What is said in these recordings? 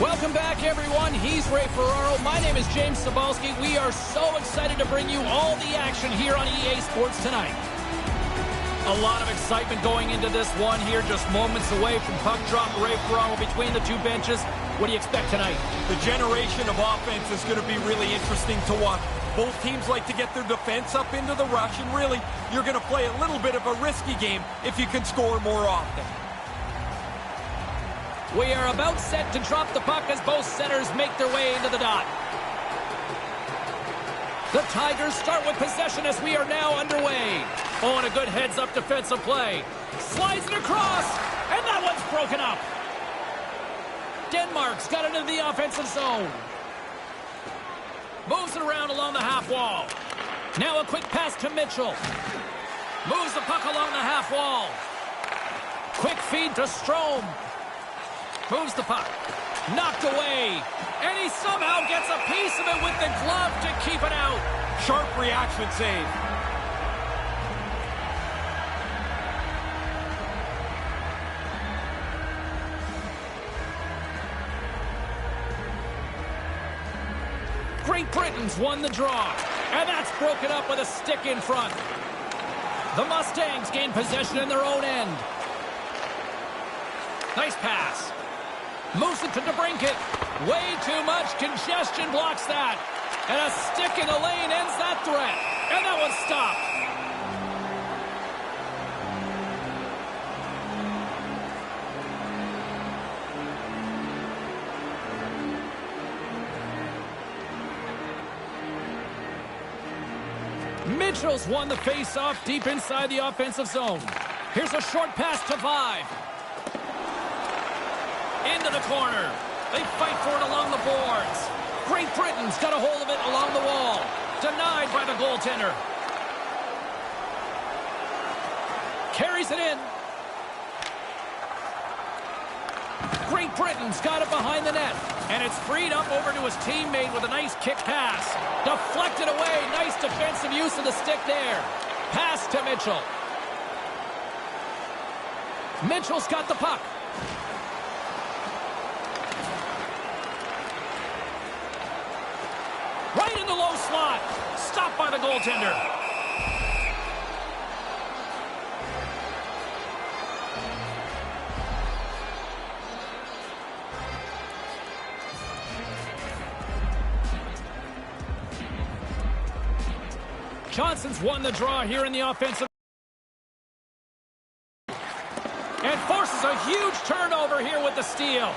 Welcome back, everyone. He's Ray Ferraro. My name is James Cebulski. We are so excited to bring you all the action here on EA Sports tonight. A lot of excitement going into this one here, just moments away from puck drop. Ray Ferraro between the two benches. What do you expect tonight? The generation of offense is going to be really interesting to watch. Both teams like to get their defense up into the rush, and really, you're going to play a little bit of a risky game if you can score more often. We are about set to drop the puck as both centers make their way into the dot. The Tigers start with possession as we are now underway. Oh, and a good heads-up defensive play. Slides it across, and that one's broken up. Denmark's got it into the offensive zone. Moves it around along the half wall. Now a quick pass to Mitchell. Moves the puck along the half wall. Quick feed to Strome. Moves the puck. Knocked away. And he somehow gets a piece of it with the glove to keep it out. Sharp reaction save. Great Britain's won the draw. And that's broken up with a stick in front. The Mustangs gain possession in their own end. Nice pass. Moves it to DeBrincat. Way too much congestion blocks that. And a stick in the lane ends that threat. And that one's stopped. Mitchell's won the face-off deep inside the offensive zone. Here's a short pass to Vive. Into the corner. They fight for it along the boards. Great Britain's got a hold of it along the wall. Denied by the goaltender. Carries it in. Great Britain's got it behind the net. And it's freed up over to his teammate with a nice kick pass. Deflected away. Nice defensive use of the stick there. Pass to Mitchell. Mitchell's got the puck. Right in the low slot. Stopped by the goaltender. Johnson's won the draw here in the offensive. And forces a huge turnover here with the steal.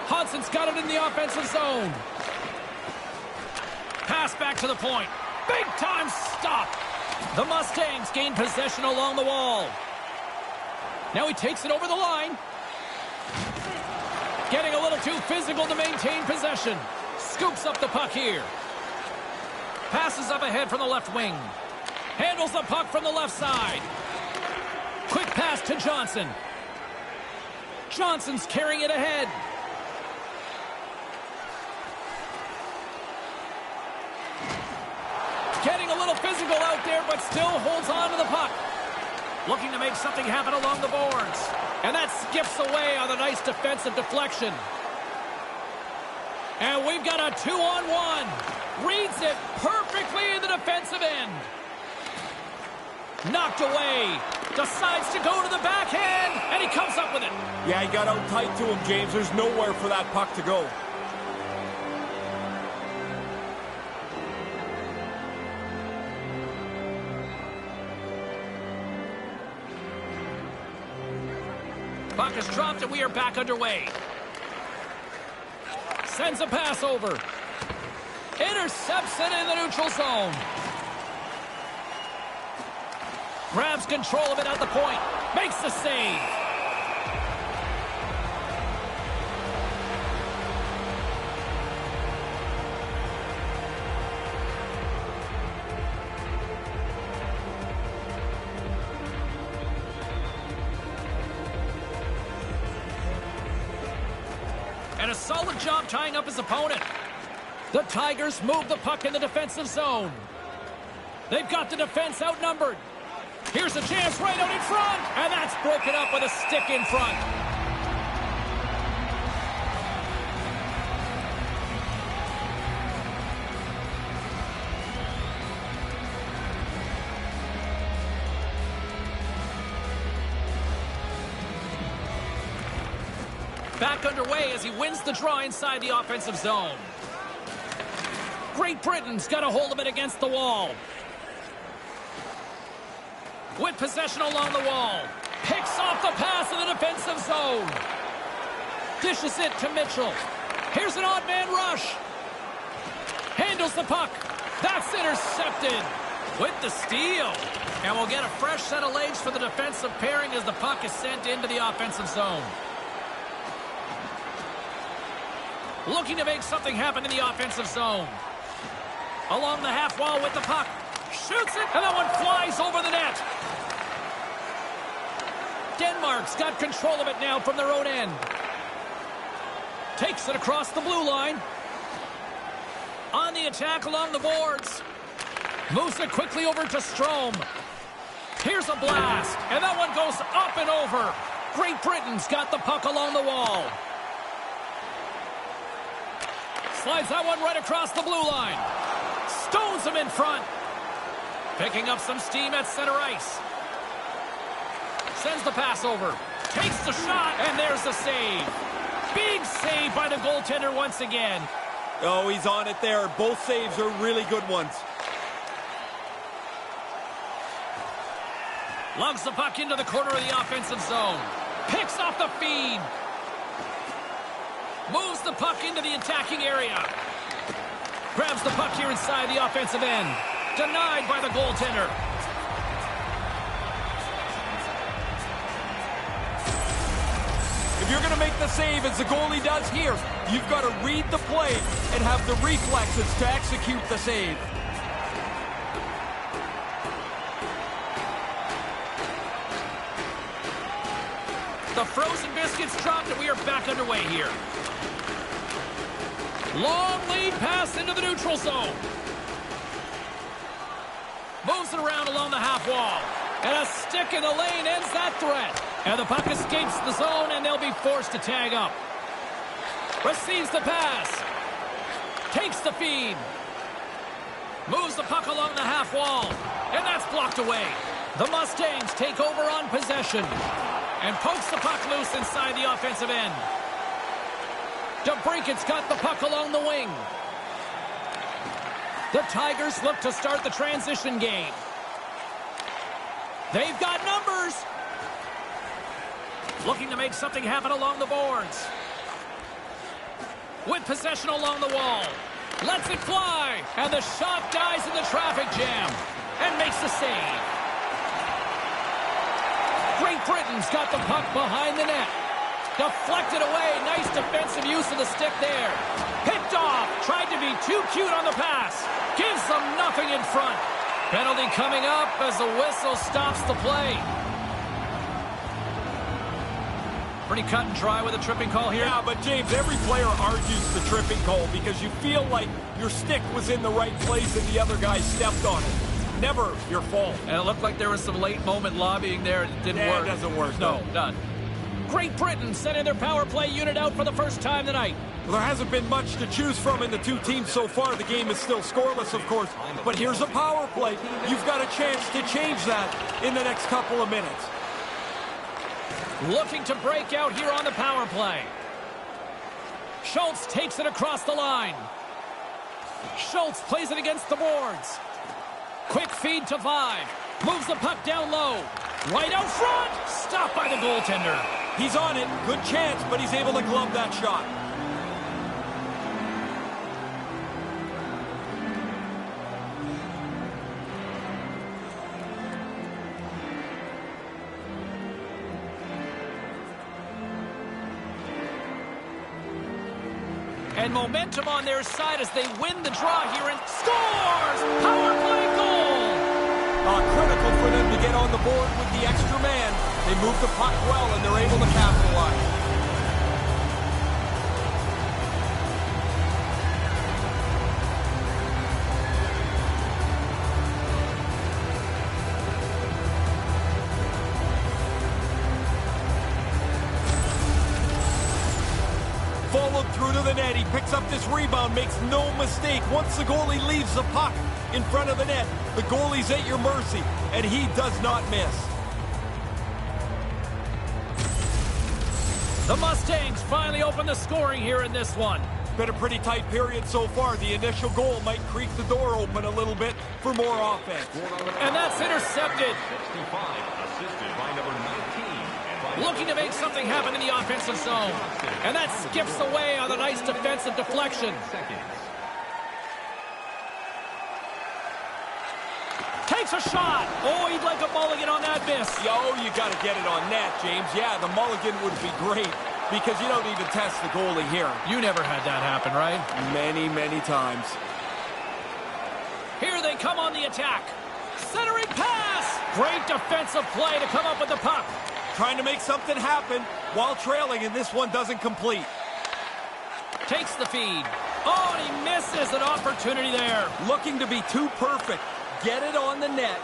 Hudson's got it in the offensive zone. Pass back to the point. Big time stop. The Mustangs gain possession along the wall. Now he takes it over the line. Getting a little too physical to maintain possession. Scoops up the puck here. Passes up ahead from the left wing. Handles the puck from the left side. Quick pass to Johnson. Johnson's carrying it ahead. Getting a little physical out there, but still holds on to the puck. Looking to make something happen along the boards. And that skips away on a nice defensive deflection. And we've got a 2-on-1. Reads it perfectly in the defensive end. Knocked away. Decides to go to the backhand, and he comes up with it. Yeah, he got out tight to him, James. There's nowhere for that puck to go. Puck is dropped, and we are back underway. Sends a pass over. Intercepts it in the neutral zone. Grabs control of it at the point. Makes the save. And a solid job tying up his opponent. The Tigers move the puck in the defensive zone. They've got the defense outnumbered. Here's a chance right out in front, and that's broken up with a stick in front. Back underway as he wins the draw inside the offensive zone. Great Britain's got a hold of it against the wall. With possession along the wall. Picks off the pass in the defensive zone. Dishes it to Mitchell. Here's an odd man rush. Handles the puck. That's intercepted with the steal. And we'll get a fresh set of legs for the defensive pairing as the puck is sent into the offensive zone. Looking to make something happen in the offensive zone. Along the half wall with the puck. Shoots it, and that one flies over the net. Denmark's got control of it now from their own end. Takes it across the blue line. On the attack along the boards. Moves it quickly over to Strome. Here's a blast, and that one goes up and over. Great Britain's got the puck along the wall. Slides that one right across the blue line. Stones him in front. Picking up some steam at center ice. Sends the pass over. Takes the shot, and there's the save. Big save by the goaltender once again. Oh, he's on it there. Both saves are really good ones. Lugs the puck into the corner of the offensive zone. Picks off the feed. Moves the puck into the attacking area. Grabs the puck here inside the offensive end. Denied by the goaltender. If you're going to make the save as the goalie does here, you've got to read the play and have the reflexes to execute the save. The frozen biscuits dropped, and we are back underway here. Long lead pass into the neutral zone. Moves it around along the half wall. And a stick in the lane ends that threat. And the puck escapes the zone, and they'll be forced to tag up. Receives the pass. Takes the feed. Moves the puck along the half wall. And that's blocked away. The Mustangs take over on possession. And pokes the puck loose inside the offensive end. DeBrinket's got the puck along the wing. The Tigers look to start the transition game. They've got numbers. Looking to make something happen along the boards. With possession along the wall. Lets it fly. And the shot dies in the traffic jam. And makes the save. Great Britain's got the puck behind the net. Deflected away. Nice defensive use of the stick there. Picked off. Tried to be too cute on the pass. Gives them nothing in front. Penalty coming up as the whistle stops the play. Pretty cut and dry with a tripping call here. Yeah, but James, every player argues the tripping call because you feel like your stick was in the right place and the other guy stepped on it. Never your fault. And it looked like there was some late moment lobbying there. It didn't work. It doesn't work. No, none. Great Britain sending their power play unit out for the first time tonight. Well, there hasn't been much to choose from in the two teams so far. The game is still scoreless, of course. But here's a power play. You've got a chance to change that in the next couple of minutes. Looking to break out here on the power play. Schultz takes it across the line. Schultz plays it against the boards. Quick feed to Vive. Moves the puck down low. Right out front. Stopped by the goaltender. He's on it. Good chance, but he's able to glove that shot. And momentum on their side as they win the draw here and scores! Power play goal! Critical for them to get on the board with the extra man. They move the puck well and they're able to capitalize. Followed through to the net. He picks up this rebound, makes no mistake. Once the goalie leaves the puck in front of the net, the goalie's at your mercy, and he does not miss. The Mustangs finally open the scoring here in this one. Been a pretty tight period so far. The initial goal might creak the door open a little bit for more offense. And that's intercepted. 65, assisted by number 19. Looking to make something happen in the offensive zone. And that skips away on a nice defensive deflection. Takes a shot. Oh, he'd like a mulligan on that miss. Yo, you got to get it on net, James. Yeah, the mulligan would be great because you don't even test the goalie here. You never had that happen, right? Many, many times. Here they come on the attack. Centering pass. Great defensive play to come up with the puck. Trying to make something happen while trailing, and this one doesn't complete. Takes the feed. Oh, and he misses an opportunity there. Looking to be too perfect. Get it on the net.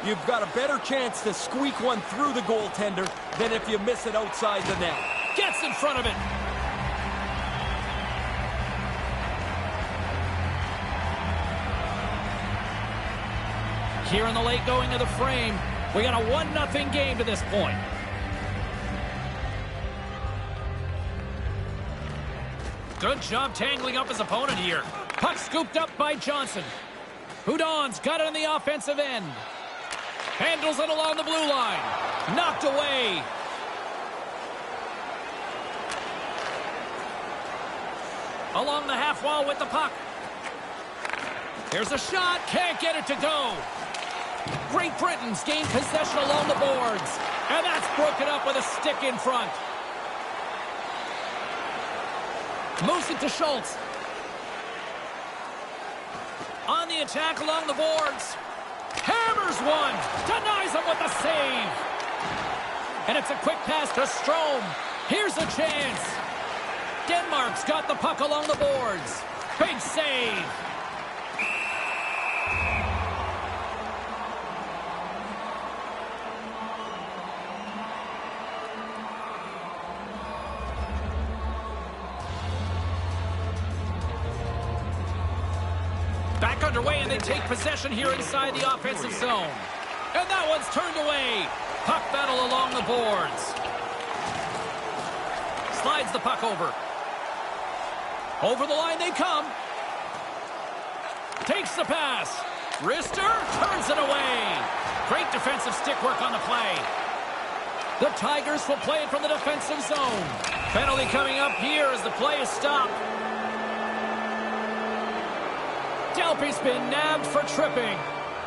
You've got a better chance to squeak one through the goaltender than if you miss it outside the net. Gets in front of it. Here in the late going of the frame, we got a 1-0 game to this point. Good job tangling up his opponent here. Puck scooped up by Johnson. Houdon's got it on the offensive end. Handles it along the blue line. Knocked away. Along the half wall with the puck. Here's a shot. Can't get it to go. Great Britain's gained possession along the boards. And that's broken up with a stick in front. Moves it to Schultz. On the attack along the boards. Hammers one. Denies him with the save. And it's a quick pass to Strome. Here's a chance. Denmark's got the puck along the boards. Big save. Back underway, and they take possession here inside the offensive zone. And that one's turned away. Puck battle along the boards. Slides the puck over. Over the line they come. Takes the pass. Wrister turns it away. Great defensive stick work on the play. The Tigers will play it from the defensive zone. Penalty coming up here as the play is stopped. Delpy's been nabbed for tripping.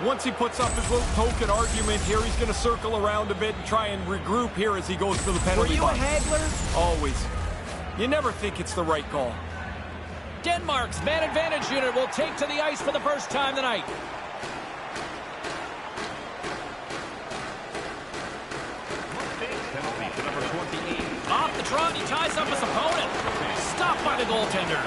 Once he puts up his little token argument here, he's going to circle around a bit and try and regroup here as he goes to the penalty box. Were you a haggler? Always. You never think it's the right call. Denmark's man advantage unit will take to the ice for the first time tonight. Penalty to number 28. Off the draw, and he ties up his opponent. Stopped by the goaltender.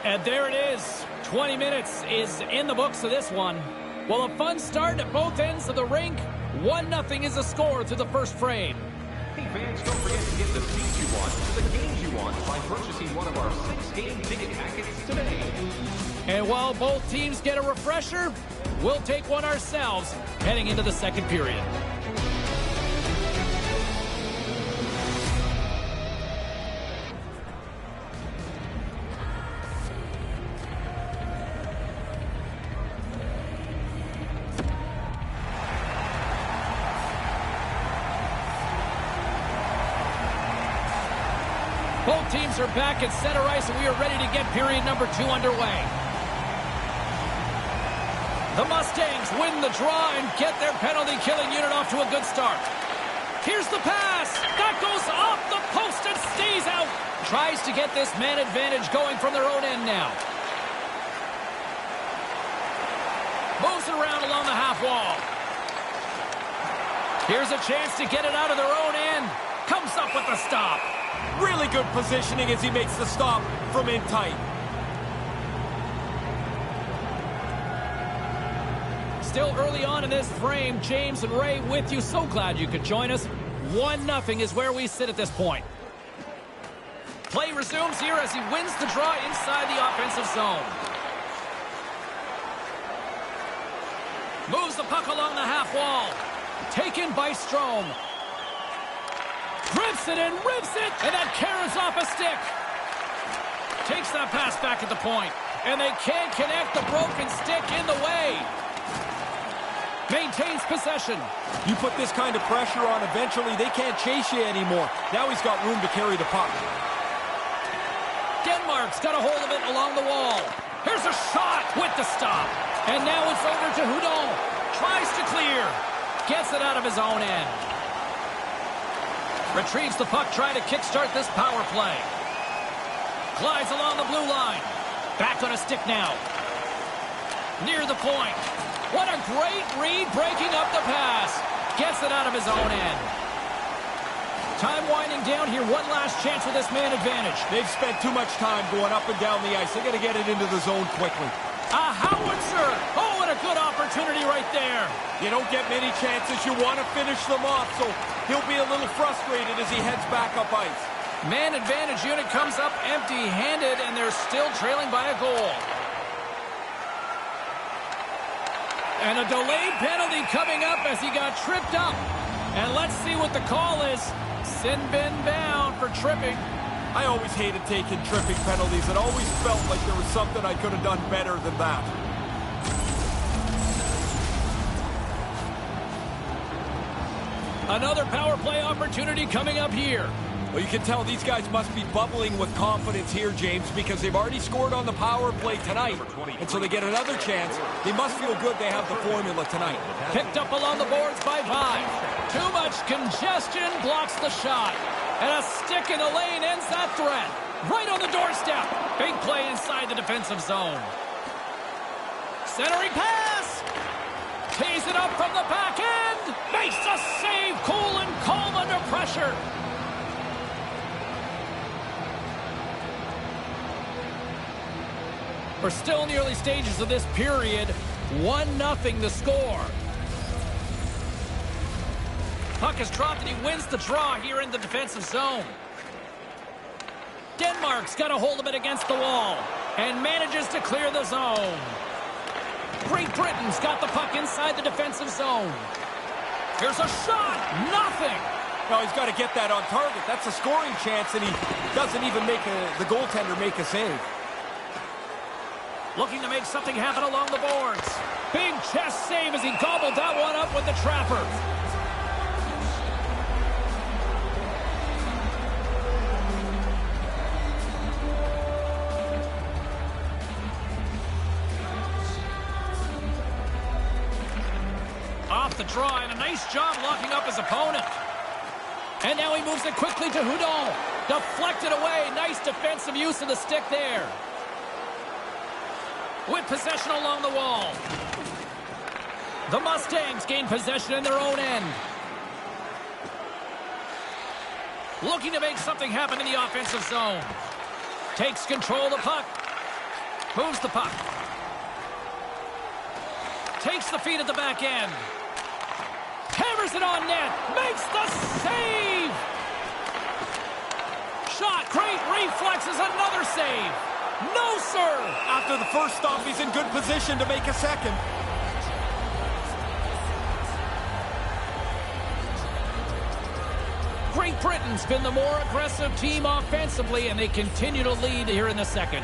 And there it is. 20 minutes is in the books of this one. Well, a fun start at both ends of the rink. 1-0 is the score through the first frame. Hey fans, don't forget to get the seats you want to the games you want by purchasing one of our 6-game ticket packets today. And while both teams get a refresher, we'll take one ourselves heading into the second period. Both teams are back at center ice, and we are ready to get period number 2 underway. The Mustangs win the draw and get their penalty-killing unit off to a good start. Here's the pass. That goes off the post and stays out. Tries to get this man advantage going from their own end now. Moves it around along the half wall. Here's a chance to get it out of their own end. Comes up with the stop. Really good positioning as he makes the stop from in tight. Still early on in this frame, James and Ray with you. So glad you could join us. 1-0 is where we sit at this point. Play resumes here as he wins the draw inside the offensive zone. Moves the puck along the half wall. Taken by Strome. Takes it and rips it, and that carries off a stick. Takes that pass back at the point, and they can't connect the broken stick in the way. Maintains possession. You put this kind of pressure on, eventually they can't chase you anymore. Now he's got room to carry the puck. Denmark's got a hold of it along the wall. Here's a shot with the stop. And now it's over to Houdon. Tries to clear. Gets it out of his own end. Retrieves the puck, trying to kickstart this power play. Glides along the blue line. Back on a stick now. Near the point. What a great read, breaking up the pass. Gets it out of his own end. Time winding down here. One last chance with this man advantage. They've spent too much time going up and down the ice. They got to get it into the zone quickly. A howitzer. Oh, and a good opportunity right there. You don't get many chances. You want to finish them off, so he'll be a little frustrated as he heads back up ice. Man advantage unit comes up empty-handed, and they're still trailing by a goal. And a delayed penalty coming up as he got tripped up. And let's see what the call is. Sin bin bound for tripping. I always hated taking tripping penalties. It always felt like there was something I could have done better than that. Another power play opportunity coming up here. Well, you can tell these guys must be bubbling with confidence here, James, because they've already scored on the power play tonight. And so they get another chance. They must feel good they have the formula tonight. Picked up along the boards by Vive. Too much congestion blocks the shot. And a stick in the lane ends that threat. Right on the doorstep. Big play inside the defensive zone. Centering pass. Tees it up from the back end. Makes a save. Cool and calm under pressure. We're still in the early stages of this period. 1-0 the score. Puck is dropped and he wins the draw here in the defensive zone. Denmark's got a hold of it against the wall and manages to clear the zone. Great Britain's got the puck inside the defensive zone. Here's a shot. Nothing. No, he's got to get that on target. That's a scoring chance, and he doesn't even make the goaltender make a save. Looking to make something happen along the boards. Big chest save as he gobbled that one up with the trapper. Off the draw, and a nice job locking up his opponent. And now he moves it quickly to Houdon. Deflected away. Nice defensive use of the stick there. With possession along the wall. The Mustangs gain possession in their own end. Looking to make something happen in the offensive zone. Takes control of the puck. Moves the puck. Takes the feed at the back end. Hammers it on net. Makes the save. Shot. Great reflexes. Another save. No, sir! After the first stop, he's in good position to make a second. Great Britain's been the more aggressive team offensively, and they continue to lead here in the second.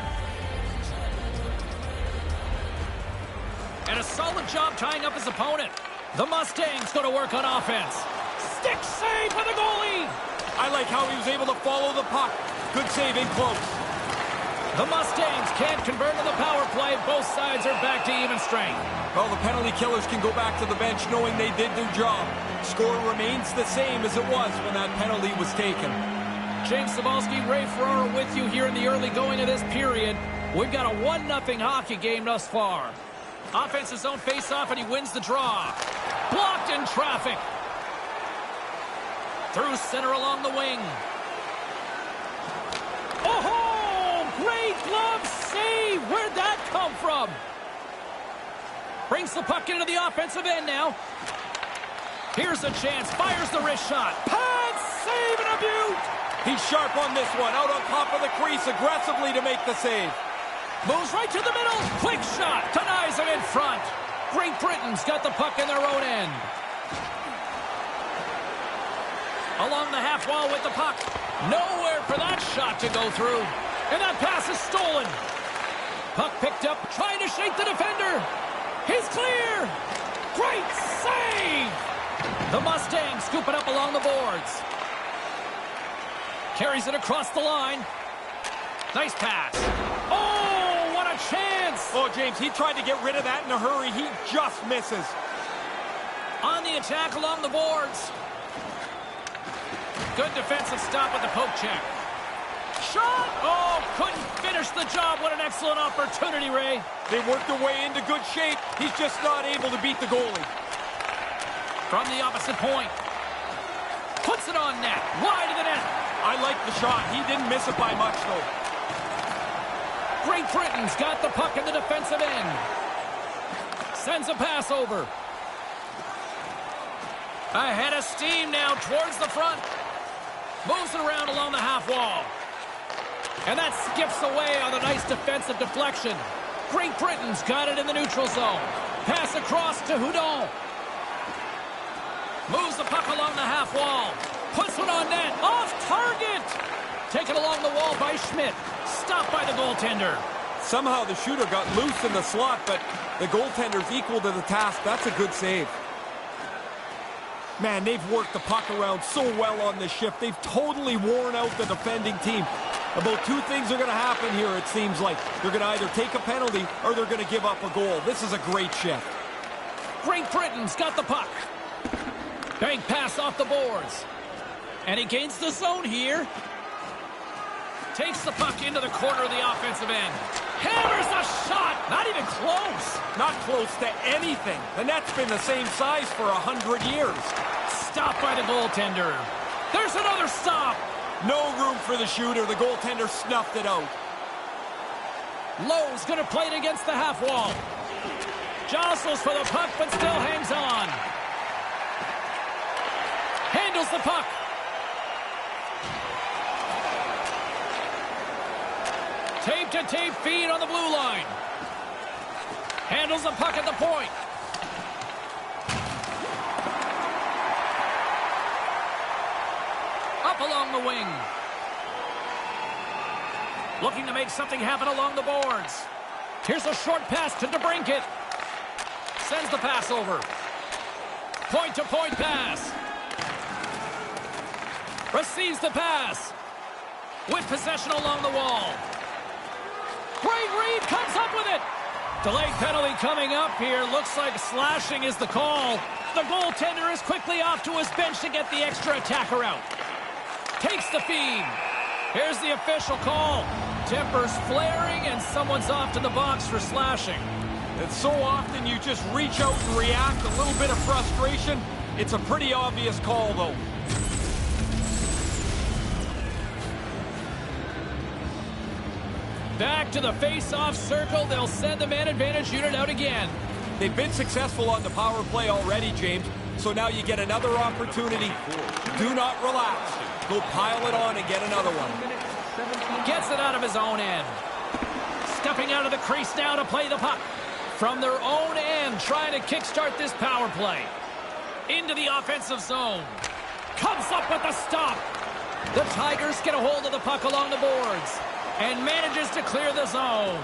And a solid job tying up his opponent. The Mustangs go to work on offense. Stick save for the goalie! I like how he was able to follow the puck. Good save in close. The Mustangs can't convert to the power play. Both sides are back to even strength. Well, the penalty killers can go back to the bench knowing they did their job. Score remains the same as it was when that penalty was taken. James Cybulski, Ray Ferraro with you here in the early going of this period. We've got a 1-0 hockey game thus far. Offensive zone face-off, and he wins the draw. Blocked in traffic. Through center along the wing. Oh-ho! Great glove save! Where'd that come from? Brings the puck into the offensive end now. Here's a chance. Fires the wrist shot. Pad save and a beaut! He's sharp on this one. Out on top of the crease aggressively to make the save. Moves right to the middle. Quick shot. Denies him in front. Great Britain's got the puck in their own end. Along the half wall with the puck. Nowhere for that shot to go through. And that pass is stolen. Puck picked up, trying to shake the defender. He's clear. Great save. The Mustangs scoop it up along the boards. Carries it across the line. Nice pass. Oh, what a chance. Oh, James, he tried to get rid of that in a hurry. He just misses. On the attack along the boards. Good defensive stop with the poke check. Shot! Oh, couldn't finish the job. What an excellent opportunity, Ray. They worked their way into good shape. He's just not able to beat the goalie. From the opposite point. Puts it on net. Wide of the net. I like the shot. He didn't miss it by much, though. Great Britain's got the puck in the defensive end. Sends a pass over. Ahead of steam now towards the front. Moves it around along the half wall. And that skips away on a nice defensive deflection. Great Britain's got it in the neutral zone. Pass across to Houdon. Moves the puck along the half wall. Puts one on net. Off target. Taken along the wall by Schmidt. Stopped by the goaltender. Somehow the shooter got loose in the slot, but the goaltender's equal to the task. That's a good save. Man, they've worked the puck around so well on this shift. They've totally worn out the defending team. About two things are going to happen here, it seems like. They're going to either take a penalty or they're going to give up a goal. This is a great shift. Great Britain's got the puck. Bank pass off the boards. And he gains the zone here. Takes the puck into the corner of the offensive end. Hammers the shot. Not even close. Not close to anything. The net's been the same size for 100 years. Stopped by the goaltender. There's another stop. No room for the shooter. The goaltender snuffed it out. Lowe's going to play it against the half wall. Jostles for the puck, but still hangs on. Handles the puck. Tape-to-tape feed on the blue line. Handles the puck at the point. Up along the wing. Looking to make something happen along the boards. Here's a short pass to DeBrincat. Sends the pass over. Point-to-point pass. Receives the pass. With possession along the wall. Great read, comes up with it. Delayed penalty coming up here. Looks like slashing is the call. The goaltender is quickly off to his bench to get the extra attacker out. Takes the feed. Here's the official call. Tempers flaring and someone's off to the box for slashing. And so often you just reach out and react. A little bit of frustration. It's a pretty obvious call, though. Back to the face-off circle. They'll send the man advantage unit out again. They've been successful on the power play already, James. So now you get another opportunity. Do not relax. Go pile it on and get another one. Gets it out of his own end. Stepping out of the crease now to play the puck. From their own end, trying to kickstart this power play. Into the offensive zone. Comes up with the stop. The Tigers get a hold of the puck along the boards. And manages to clear the zone.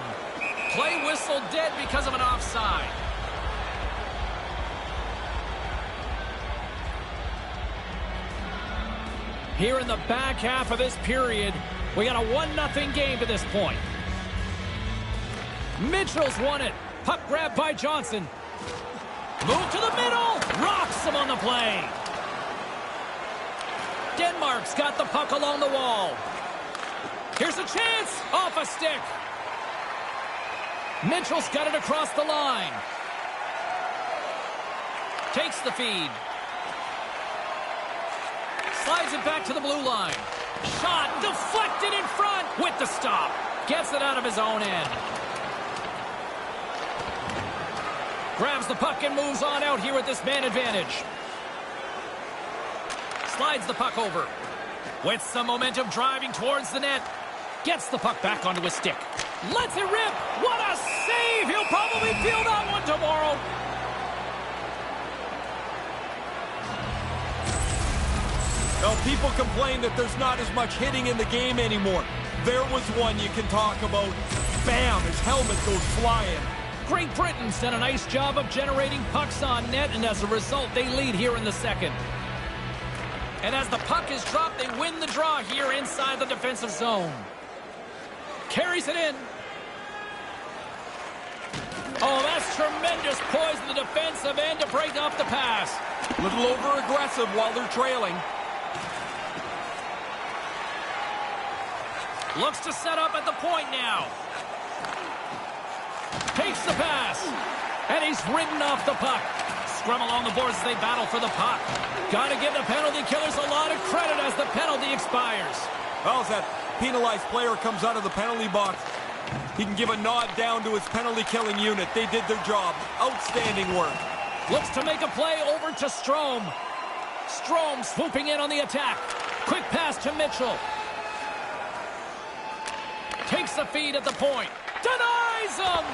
Play whistle dead because of an offside. Here in the back half of this period, we got a 1-0 game to this point. Mitchell's won it. Puck grabbed by Johnson. Move to the middle. Rocks him on the play. Denmark's got the puck along the wall. Here's a chance. Off a stick. Mitchell's got it across the line. Takes the feed. Slides it back to the blue line. Shot deflected in front with the stop. Gets it out of his own end. Grabs the puck and moves on out here with this man advantage. Slides the puck over. With some momentum driving towards the net. Gets the puck back onto his stick. Lets it rip. What a save. He'll probably feel that one tomorrow. Well, People complain that there's not as much hitting in the game anymore. There was one you can talk about. Bam, his helmet goes flying. Great Britain's done a nice job of generating pucks on net, and as a result, they lead here in the second. And as the puck is dropped, they win the draw here inside the defensive zone. Carries it in. Oh, that's tremendous poise in the defensive end to break off the pass. A little over-aggressive while they're trailing. Looks to set up at the point now. Takes the pass. And he's ridden off the puck. Scrum along the boards as they battle for the puck. Got to give the penalty killers a lot of credit as the penalty expires. Well, as that penalized player comes out of the penalty box, he can give a nod down to his penalty-killing unit. They did their job. Outstanding work. Looks to make a play over to Strome. Strome swooping in on the attack. Quick pass to Mitchell. Takes the feed at the point. Denies him!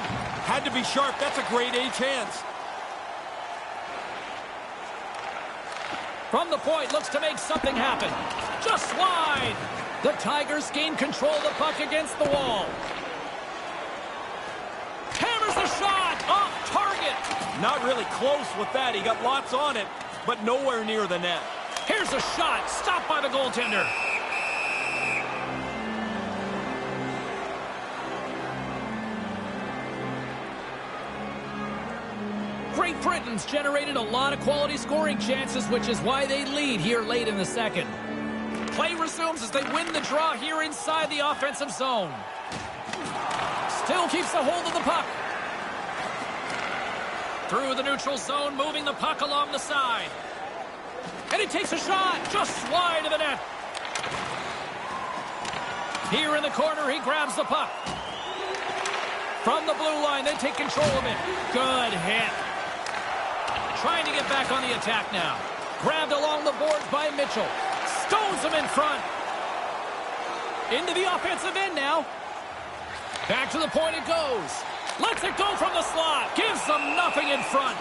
Had to be sharp. That's a grade A chance. From the point, looks to make something happen. Just wide. The Tigers gain control of the puck against the wall. Hammers the shot. Off target. Not really close with that. He got lots on it, but nowhere near the net. Here's a shot. Stopped by the goaltender. Great Britain's generated a lot of quality scoring chances, which is why they lead here late in the second. Play resumes as they win the draw here inside the offensive zone. Still keeps a hold of the puck. Through the neutral zone, moving the puck along the side. And he takes a shot just wide of the net. Here in the corner, he grabs the puck. From the blue line, they take control of it. Good hit. Trying to get back on the attack now. Grabbed along the boards by Mitchell. Stones him in front. Into the offensive end now. Back to the point it goes. Lets it go from the slot. Gives them nothing in front.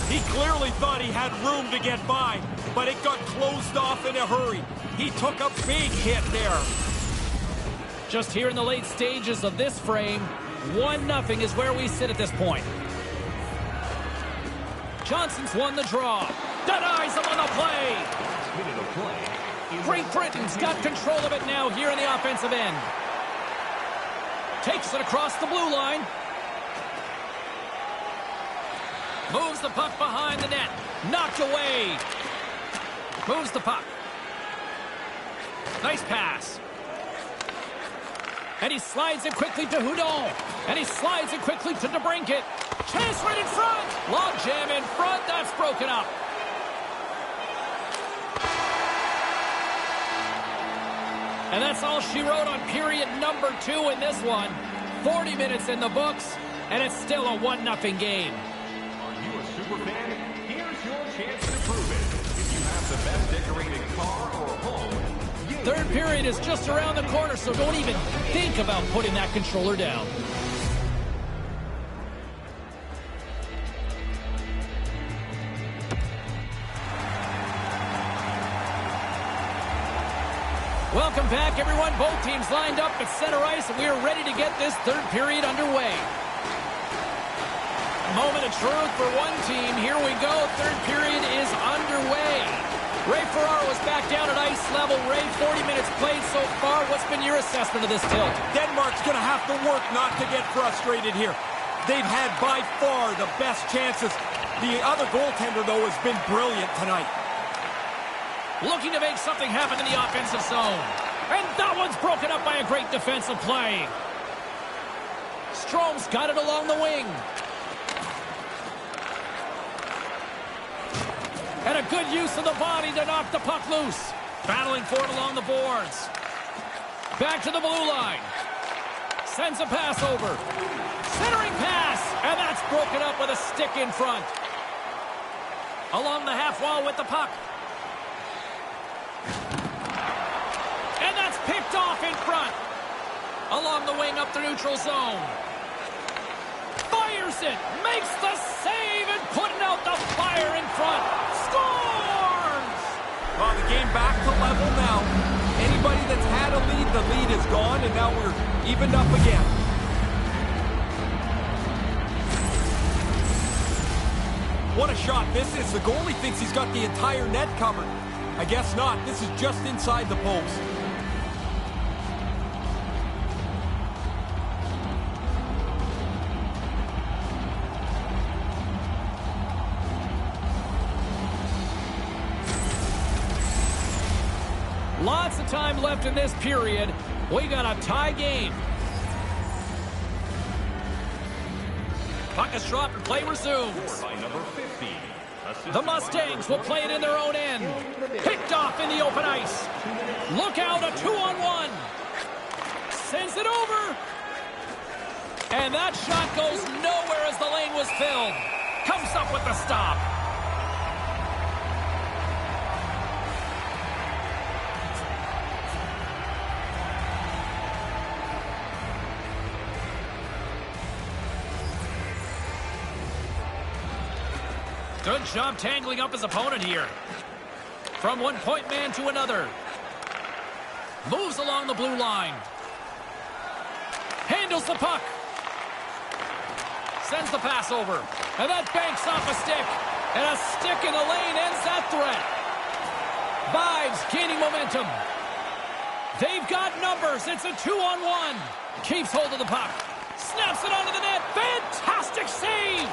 He clearly thought he had room to get by, but it got closed off in a hurry. He took a big hit there. Just here in the late stages of this frame, 1-0 is where we sit at this point. Johnson's won the draw. Denies him on the play. Great Britain's got control of it now here in the offensive end. Takes it across the blue line. Moves the puck behind the net. Knocked away. Moves the puck. Nice pass. And he slides it quickly to Houdon. And he slides it quickly to DeBrincat. Chance right in front. Log jam in front. That's broken up. And that's all she wrote on period number 2 in this one. 40 minutes in the books, and it's still a 1-0 game. Are you a super fan? Here's your chance to prove it. If you have the best decorated car or home, Third period is just around the corner, so don't even think about putting that controller down. Welcome back, everyone. Both teams lined up at center ice, and we are ready to get this third period underway. Moment of truth for one team. Here we go. Third period is underway. Ray Ferraro is back down at ice level. Ray, 40 minutes played so far. What's been your assessment of this tilt? Denmark's going to have to work not to get frustrated here. They've had by far the best chances. The other goaltender, though, has been brilliant tonight. Looking to make something happen in the offensive zone. And that one's broken up by a great defensive play. Strome's got it along the wing. And a good use of the body to knock the puck loose. Battling for it along the boards. Back to the blue line. Sends a pass over. Centering pass. And that's broken up with a stick in front. Along the half wall with the puck. And that's picked off in front. Along the wing up the neutral zone. Fires fires it, makes the save, and putting out the fire in front. Scores! Well, the game back to level now. Anybody that's had a lead, the lead is gone, and now we're evened up again. What a shot this is. The goalie thinks he's got the entire net covered. I guess not. This is just inside the post. Lots of time left in this period. We got a tie game. Puck is dropped and play resumes. By number 50. The Mustangs will play it in their own end. Picked off in the open ice. Look out, a 2-on-1. Sends it over. And that shot goes nowhere as the lane was filled. Comes up with the stop. Good job tangling up his opponent here. From one point man to another. Moves along the blue line. Handles the puck. Sends the pass over. And that banks off a stick. And a stick in the lane ends that threat. Vibes gaining momentum. They've got numbers. It's a 2-on-1. Keeps hold of the puck. Snaps it onto the net. Fantastic save.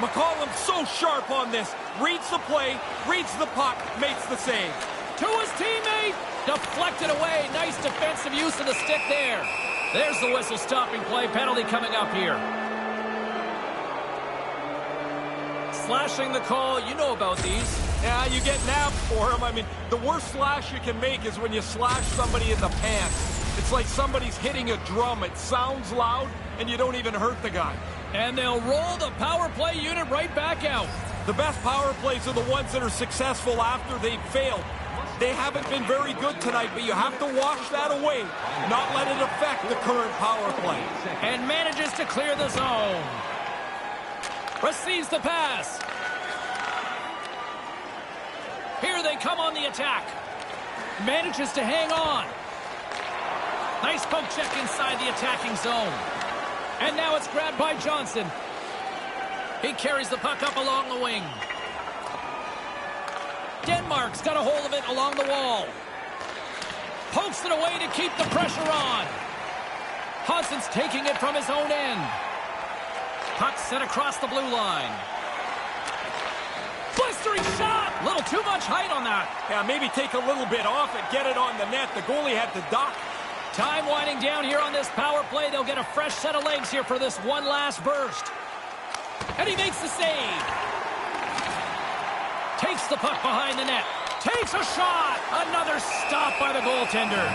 McCollum's so sharp on this. Reads the play, reads the puck, makes the save. To his teammate. Deflected away. Nice defensive use of the stick there. There's the whistle stopping play. Penalty coming up here. Slashing the call. You know about these. Yeah, you get nabbed for them. I mean, the worst slash you can make is when you slash somebody in the pants. It's like somebody's hitting a drum. It sounds loud, and you don't even hurt the guy. And they'll roll the power play unit right back out. The best power plays are the ones that are successful after they've failed. They haven't been very good tonight, but you have to wash that away, not let it affect the current power play. And manages to clear the zone. Receives the pass. Here they come on the attack. Manages to hang on. Nice poke check inside the attacking zone. And now it's grabbed by Johnson. He carries the puck up along the wing. Denmark's got a hold of it along the wall. Pokes it away to keep the pressure on. Hudson's taking it from his own end. Puck sent across the blue line. Blistering shot! A little too much height on that. Yeah, maybe take a little bit off and get it on the net. The goalie had to duck. Time winding down here on this power play. They'll get a fresh set of legs here for this one last burst. And he makes the save. Takes the puck behind the net. Takes a shot. Another stop by the goaltender.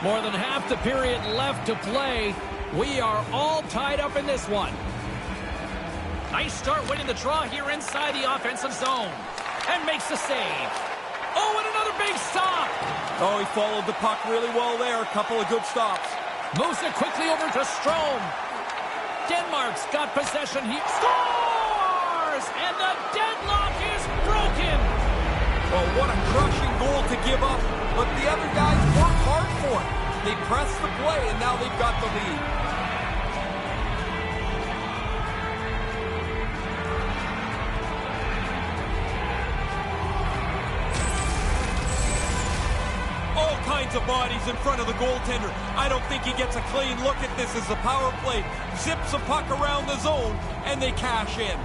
More than half the period left to play. We are all tied up in this one. Nice start winning the draw here inside the offensive zone. And makes the save. Oh, and another big stop. Oh, he followed the puck really well there. A couple of good stops. Moves it quickly over to Strome. Denmark's got possession. He scores! And the deadlock is broken. Well, what a crushing goal to give up. But the other guys worked hard for it. They pressed the play, and now they've got the lead. All kinds of bodies in front of the goaltender. I don't think he gets a clean look at this as the power play zips a puck around the zone, and they cash in.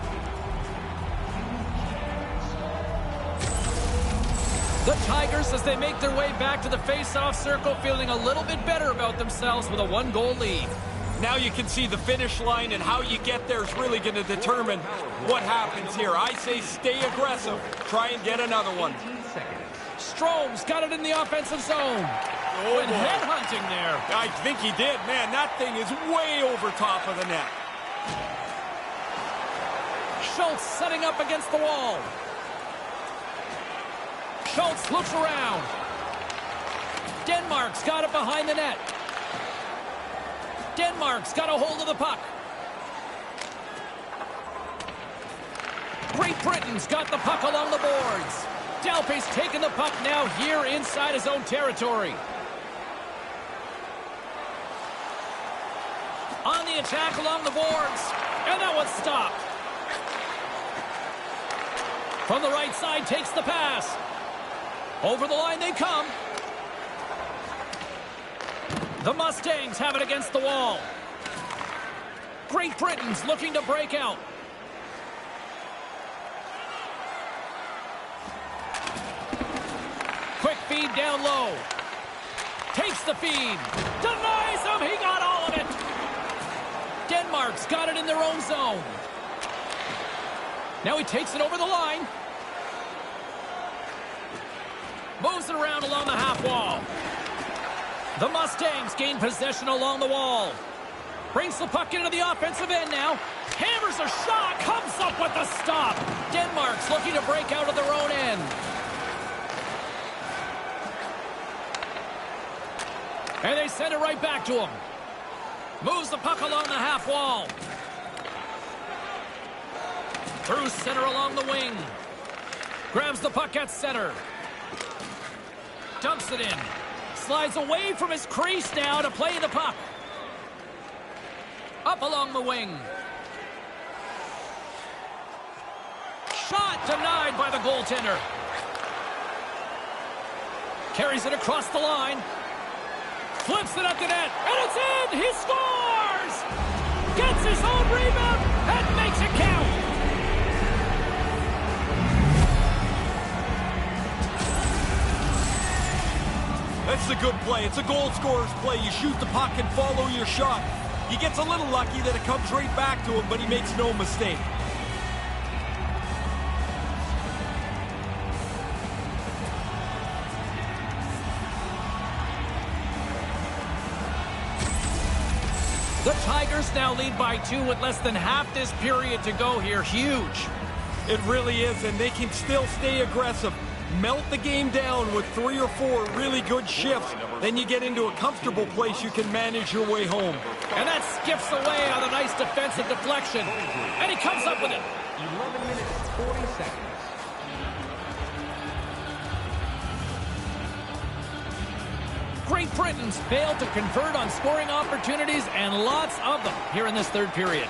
The Tigers, as they make their way back to the face-off circle, feeling a little bit better about themselves with a one-goal lead. Now you can see the finish line, and how you get there is really going to determine what happens here. I say stay aggressive. Try and get another one. Strome's got it in the offensive zone. Oh, and headhunting there. I think he did. Man, that thing is way over top of the net. Schultz setting up against the wall. Schultz looks around. Denmark's got it behind the net. Denmark's got a hold of the puck. Great Britain's got the puck along the boards. Delpy's taking the puck now here inside his own territory. On the attack along the boards. And that one's stopped. From the right side, takes the pass. Over the line they come. The Mustangs have it against the wall. Great Britain's looking to break out. Quick feed down low. Takes the feed. Denies him. He got all of it. Denmark's got it in their own zone. Now he takes it over the line. Moves it around along the half wall. The Mustangs gain possession along the wall. Brings the puck into the offensive end now. Hammers a shot. Comes up with the stop. Denmark's looking to break out of their own end. And they send it right back to him. Moves the puck along the half wall. Through center along the wing. Grabs the puck at center. Dumps it in. Slides away from his crease now to play the puck. Up along the wing. Shot denied by the goaltender. Carries it across the line. Flips it up the net. And it's in! He scores! Gets his own rebound and makes it count. That's a good play. It's a goal scorer's play. You shoot the puck and follow your shot. He gets a little lucky that it comes right back to him, but he makes no mistake. The Tigers now lead by 2 with less than half this period to go here. Huge. It really is, and they can still stay aggressive. Melt the game down with 3 or 4 really good shifts. Then you get into a comfortable place you can manage your way home. And that skips away on a nice defensive deflection. And he comes up with it. 11 minutes, 40 seconds. Great Britain's failed to convert on scoring opportunities, and lots of them here in this third period.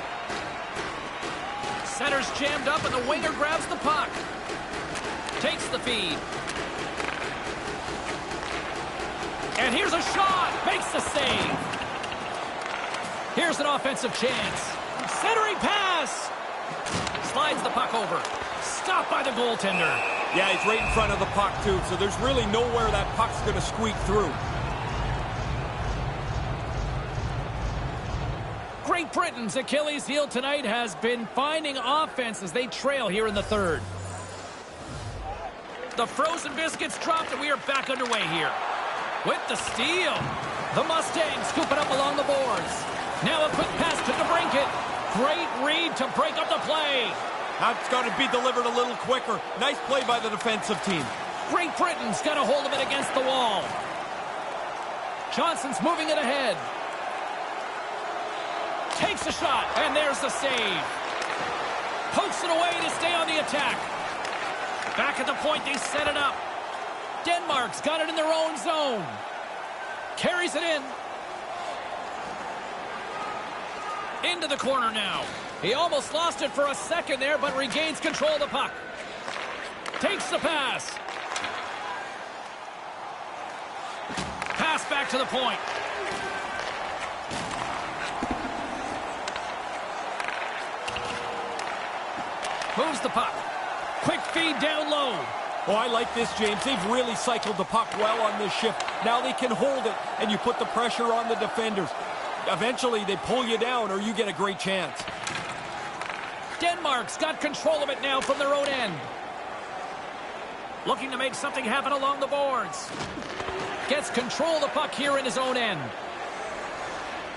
Center's jammed up, and the winger grabs the puck. Takes the feed. And here's a shot. Makes the save. Here's an offensive chance. Centering pass. Slides the puck over. Stopped by the goaltender. Yeah, he's right in front of the puck, too, so there's really nowhere that puck's going to squeak through. Great Britain's Achilles heel tonight has been finding offense as they trail here in the third. The frozen biscuits dropped, and we are back underway here. With the steal. The Mustangs scoop it up along the boards. Now a quick pass to DeBrincat. Great read to break up the play. That's got to be delivered a little quicker. Nice play by the defensive team. Great Britain's got a hold of it against the wall. Johnson's moving it ahead. Takes a shot, and there's the save. Pokes it away to stay on the attack. Back at the point, they set it up. Denmark's got it in their own zone. Carries it in. Into the corner now. He almost lost it for a second there, but regains control of the puck. Takes the pass. Pass back to the point. Moves the puck. Quick feed down low. Oh, I like this, James. They've really cycled the puck well on this shift. Now they can hold it, and you put the pressure on the defenders. Eventually, they pull you down, or you get a great chance. Denmark's got control of it now from their own end. Looking to make something happen along the boards. Gets control of the puck here in his own end.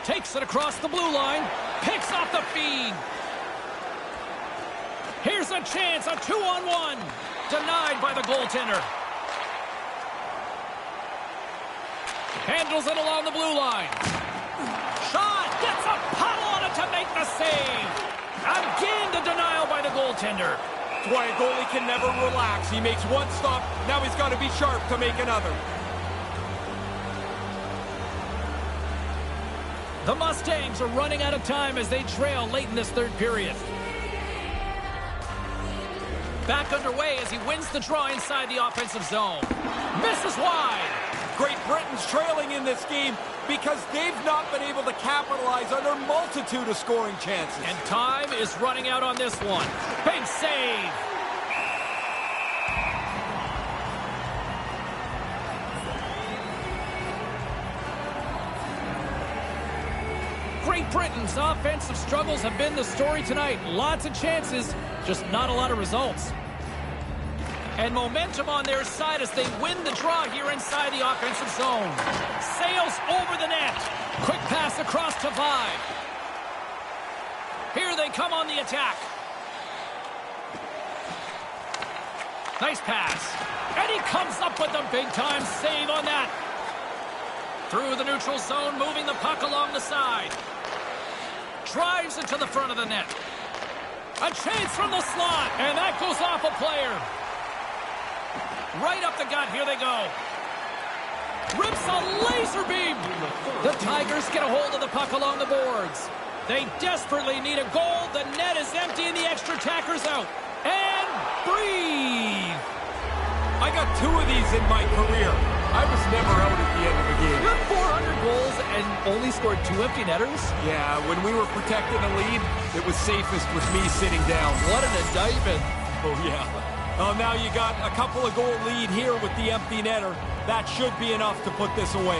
Takes it across the blue line. Picks off the feed. Here's a chance, a 2-on-1. Denied by the goaltender. Handles it along the blue line. Shot! Gets a puddle on it to make the save! Again, the denial by the goaltender. That's why a goalie can never relax. He makes one stop, now he's got to be sharp to make another. The Mustangs are running out of time as they trail late in this third period. Back underway as he wins the draw inside the offensive zone. Misses wide. Great Britain's trailing in this game because they've not been able to capitalize on their multitude of scoring chances. And time is running out on this one. Big save. Great Britain's offensive struggles have been the story tonight. Lots of chances, just not a lot of results. And momentum on their side as they win the draw here inside the offensive zone. Sails over the net. Quick pass across to Vibe. Here they come on the attack. Nice pass. And he comes up with a big-time save on that. Through the neutral zone, moving the puck along the side. Drives it to the front of the net. A chance from the slot, and that goes off a player. Right up the gut, here they go. Rips a laser beam. The Tigers get a hold of the puck along the boards. They desperately need a goal. The net is empty and the extra attacker's out. And breathe. I got 2 of these in my career. I was never out at the end of the game. You had 400 goals and only scored 2 empty netters? Yeah, when we were protecting a lead, it was safest with me sitting down. What an indictment. Oh, yeah. Now you got a couple of goal lead here with the empty netter. That should be enough to put this away.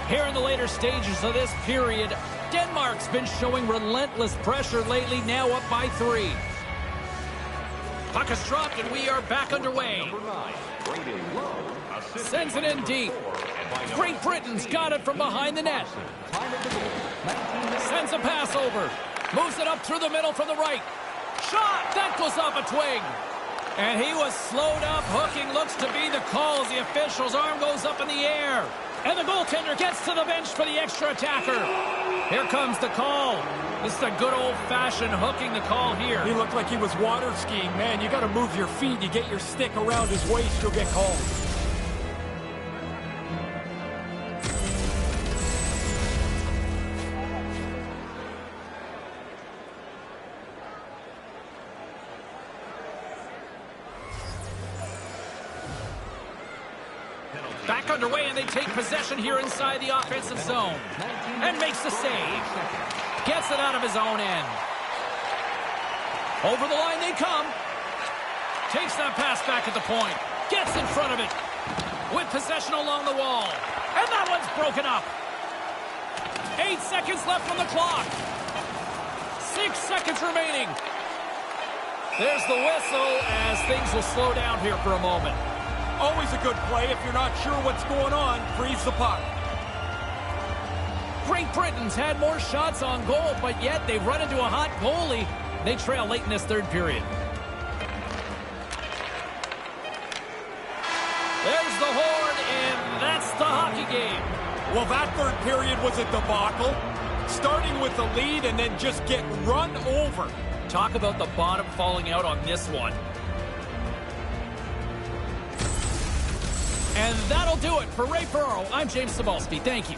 Here in the later stages of this period, Denmark's been showing relentless pressure lately, now up by 3. Puck is dropped and we are back underway. Sends it in deep. Great Britain's got it from behind the net. Sends a pass over. Moves it up through the middle from the right. Shot! That goes off a twig. And he was slowed up. Hooking looks to be the call as the official's arm goes up in the air. And the goaltender gets to the bench for the extra attacker. Here comes the call. This is a good old-fashioned hooking the call here. He looked like he was water skiing. Man, you got to move your feet. You get your stick around his waist, you'll get called. Back underway, and they take possession here inside the offensive zone. And makes the save. Gets it out of his own end. Over the line they come. Takes that pass back at the point. Gets in front of it. With possession along the wall. And that one's broken up. 8 seconds left on the clock. 6 seconds remaining. There's the whistle as things will slow down here for a moment. Always a good play. If you're not sure what's going on, freeze the puck. Great Britain's had more shots on goal, but yet they've run into a hot goalie. They trail late in this third period. There's the horn, and that's the hockey game. Well, that third period was a debacle. Starting with the lead and then just get run over. Talk about the bottom falling out on this one. And that'll do it for Ray Burrow. I'm James Cebulski. Thank you.